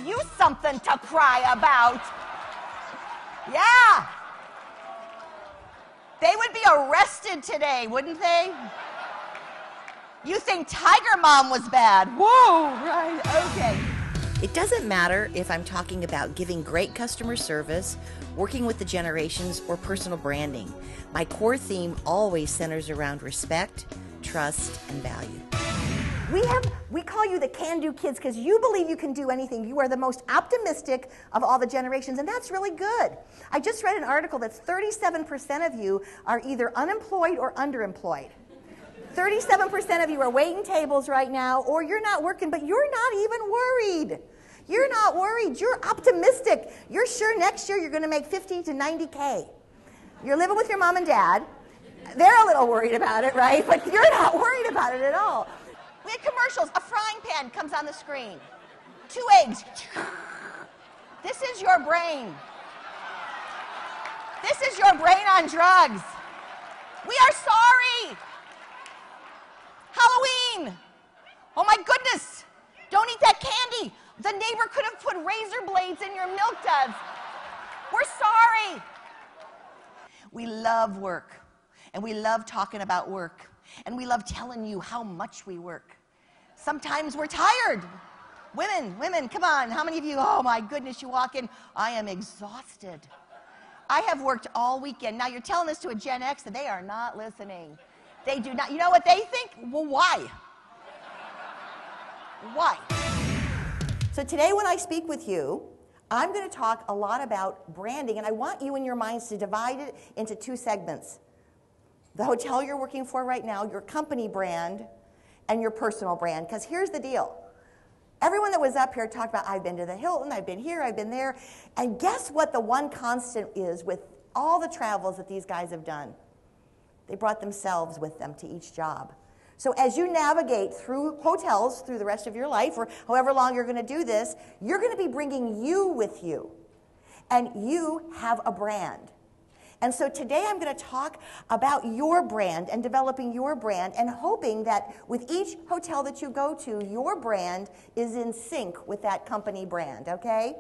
give you something to cry about. Yeah. They would be arrested today, wouldn't they? You think Tiger Mom was bad. Whoa, right, okay. It doesn't matter if I'm talking about giving great customer service, working with the generations, or personal branding. My core theme always centers around respect, trust, and value. We call you the can-do kids because you believe you can do anything. You are the most optimistic of all the generations, and that's really good. I just read an article that 37% of you are either unemployed or underemployed. 37% of you are waiting tables right now, or you're not working, but you're not even worried. You're not worried. You're optimistic. You're sure next year you're going to make 50 to 90K. You're living with your mom and dad. They're a little worried about it, right? But you're not worried about it at all. We had commercials. A frying pan comes on the screen. 2 eggs. This is your brain. This is your brain on drugs. We are sorry. Halloween. Oh my goodness. Don't eat that candy. The neighbor could have put razor blades in your milk duds. We're sorry. We love work. And we love talking about work. And we love telling you how much we work. Sometimes we're tired. Women, come on. How many of you, oh my goodness, you walk in, I am exhausted. I have worked all weekend. Now you're telling this to a Gen X and they are not listening. They do not. You know what they think? Well, why? Why? So today when I speak with you, I'm going to talk a lot about branding, and I want you in your minds to divide it into 2 segments. The hotel you're working for right now, your company brand, and your personal brand. Because here's the deal. Everyone that was up here talked about, I've been to the Hilton, I've been here, I've been there. And guess what the one constant is with all the travels that these guys have done? They brought themselves with them to each job. So as you navigate through hotels through the rest of your life, or however long you're going to do this, you're going to be bringing you with you. And you have a brand. And so today I'm going to talk about your brand and developing your brand and hoping that with each hotel that you go to, your brand is in sync with that company brand, okay?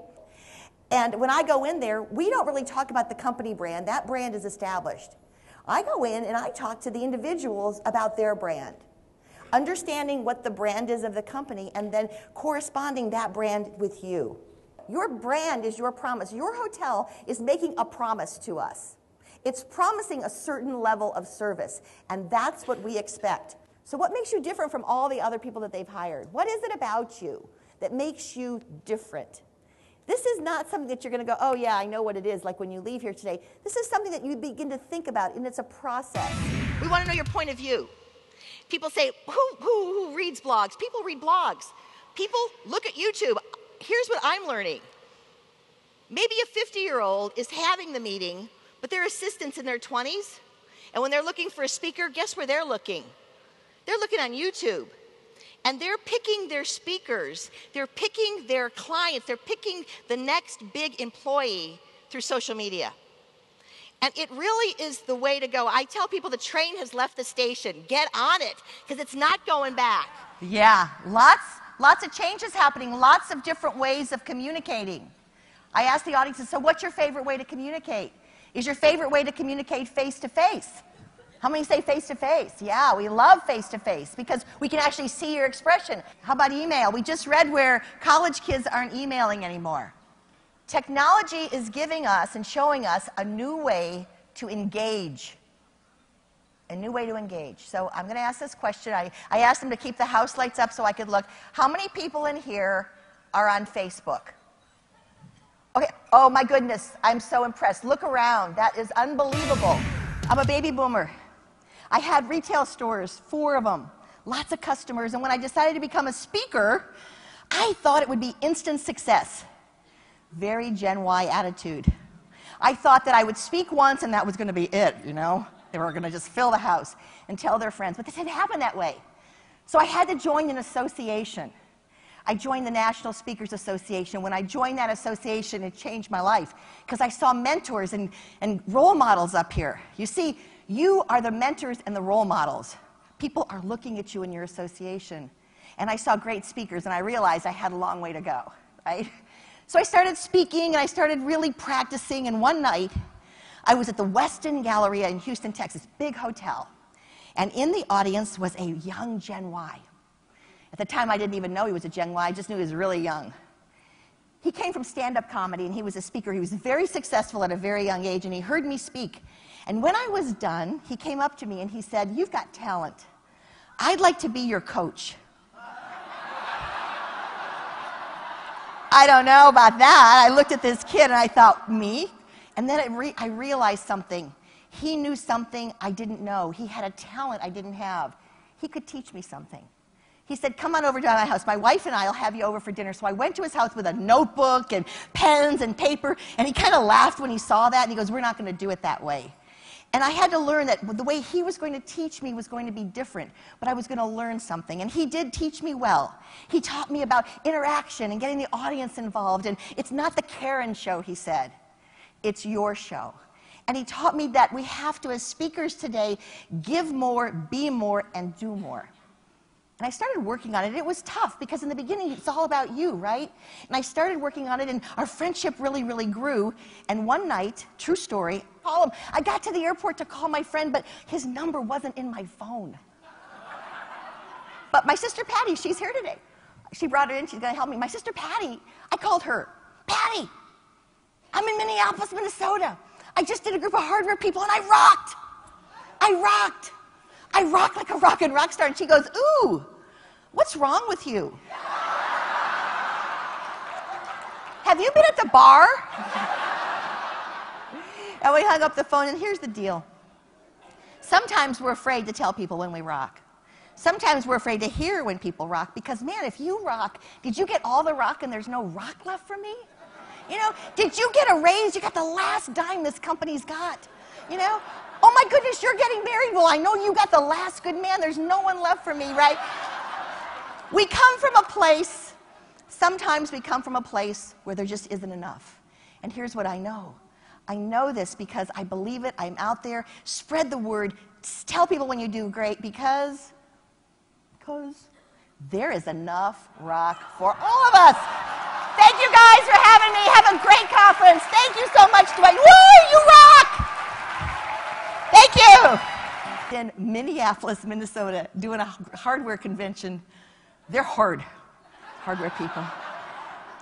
And when I go in there, we don't really talk about the company brand. That brand is established. I go in and I talk to the individuals about their brand, understanding what the brand is of the company and then corresponding that brand with you. Your brand is your promise. Your hotel is making a promise to us. It's promising a certain level of service, and that's what we expect. So what makes you different from all the other people that they've hired? What is it about you that makes you different? This is not something that you're going to go, oh yeah, I know what it is, like when you leave here today. This is something that you begin to think about, and it's a process. We want to know your point of view. People say, who reads blogs? People read blogs. People look at YouTube. Here's what I'm learning. Maybe a 50-year-old is having the meeting, but their assistant's in their 20s, and when they're looking for a speaker, guess where they're looking? They're looking on YouTube. And they're picking their speakers, they're picking their clients, they're picking the next big employee through social media. And it really is the way to go. I tell people the train has left the station. Get on it, because it's not going back. Yeah, lots of changes happening, lots of different ways of communicating. I ask the audience, so what's your favorite way to communicate? Is your favorite way to communicate face-to-face? How many say face-to-face? Yeah, we love face-to-face because we can actually see your expression. How about email? We just read where college kids aren't emailing anymore. Technology is giving us and showing us a new way to engage. A new way to engage. So I'm going to ask this question. I asked them to keep the house lights up so I could look. How many people in here are on Facebook? Okay, oh my goodness, I'm so impressed. Look around, that is unbelievable. I'm a baby boomer. I had retail stores, 4 of them, lots of customers, and when I decided to become a speaker, I thought it would be instant success. Very Gen Y attitude. I thought that I would speak once and that was going to be it, you know? They were going to just fill the house and tell their friends, but this didn't happen that way. So I had to join an association. I joined the National Speakers Association. When I joined that association, it changed my life because I saw mentors and role models up here. You see, you are the mentors and the role models. People are looking at you in your association. And I saw great speakers, and I realized I had a long way to go, right? So I started speaking, and I started really practicing, and one night, I was at the Westin Galleria in Houston, Texas, big hotel. And in the audience was a young Gen Y. At the time, I didn't even know he was a Gen Y. I just knew he was really young. He came from stand-up comedy, and he was a speaker. He was very successful at a very young age, and he heard me speak. And when I was done, he came up to me, and he said, "You've got talent. I'd like to be your coach." I don't know about that. I looked at this kid, and I thought, me? And then I realized something. He knew something I didn't know. He had a talent I didn't have. He could teach me something. He said, "Come on over to my house. My wife and I will have you over for dinner." So I went to his house with a notebook and pens and paper, and he kind of laughed when he saw that, and he goes, "We're not going to do it that way." And I had to learn that the way he was going to teach me was going to be different, but I was going to learn something. And he did teach me well. He taught me about interaction and getting the audience involved. And it's not the Karen show, he said. It's your show. And he taught me that we have to, as speakers today, give more, be more, and do more. And I started working on it. It was tough because in the beginning, it's all about you, right? And I started working on it, and our friendship really, really grew. And one night, true story, I got to the airport to call my friend, but his number wasn't in my phone. But my sister Patty, she's here today. She brought her in. She's going to help me. My sister Patty, I called her. "Patty, I'm in Minneapolis, Minnesota. I just did a group of hardware people, and I rocked. I rock like a rockin' rock star." And she goes, "Ooh, what's wrong with you? Have you been at the bar?" And we hung up the phone, and here's the deal. Sometimes we're afraid to tell people when we rock. Sometimes we're afraid to hear when people rock, because, man, if you rock, did you get all the rock and there's no rock left for me? You know, did you get a raise? You got the last dime this company's got. You know? Oh, my goodness, you're getting married. Well, I know you got the last good man. There's no one left for me, right? We come from a place, sometimes we come from a place where there just isn't enough. And here's what I know. I know this because I believe it. I'm out there. Spread the word. Tell people when you do great, because there is enough rock for all of us. Thank you guys for having me. Have a great conference. Thank you so much, Dwayne. Woo, you rock! Thank you. In Minneapolis, Minnesota, doing a hardware convention. They're hardware people.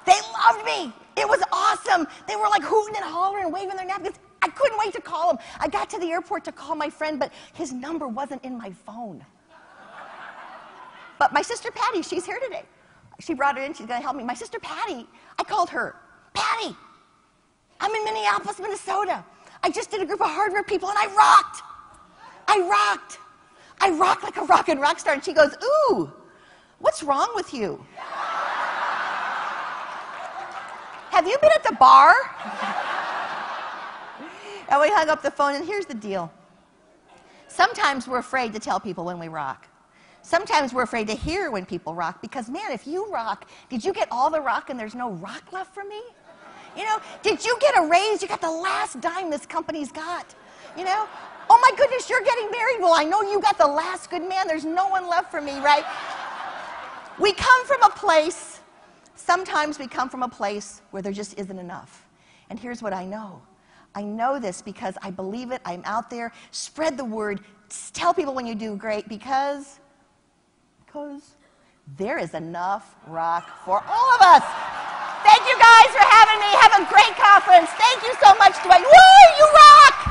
They loved me. It was awesome. They were like hooting and hollering and waving their napkins. I couldn't wait to call him. I got to the airport to call my friend, but his number wasn't in my phone. But my sister Patty, she's here today. She brought her in. She's going to help me. My sister Patty, I called her. "Patty, I'm in Minneapolis, Minnesota. I just did a group of hardware people, and I rocked. I rock like a rockin' rock star." And she goes, "Ooh, what's wrong with you? Have you been at the bar?" And we hung up the phone, and here's the deal. Sometimes we're afraid to tell people when we rock. Sometimes we're afraid to hear when people rock, because, man, if you rock, did you get all the rock and there's no rock left for me? You know, did you get a raise? You got the last dime this company's got. You know? Oh, my goodness, you're getting married. Well, I know you got the last good man. There's no one left for me, right? We come from a place, sometimes we come from a place where there just isn't enough. And here's what I know. I know this because I believe it. I'm out there. Spread the word. Tell people when you do great, because there is enough rock for all of us. Thank you guys for having me. Have a great conference. Thank you so much, Dwayne. Woo, you rock!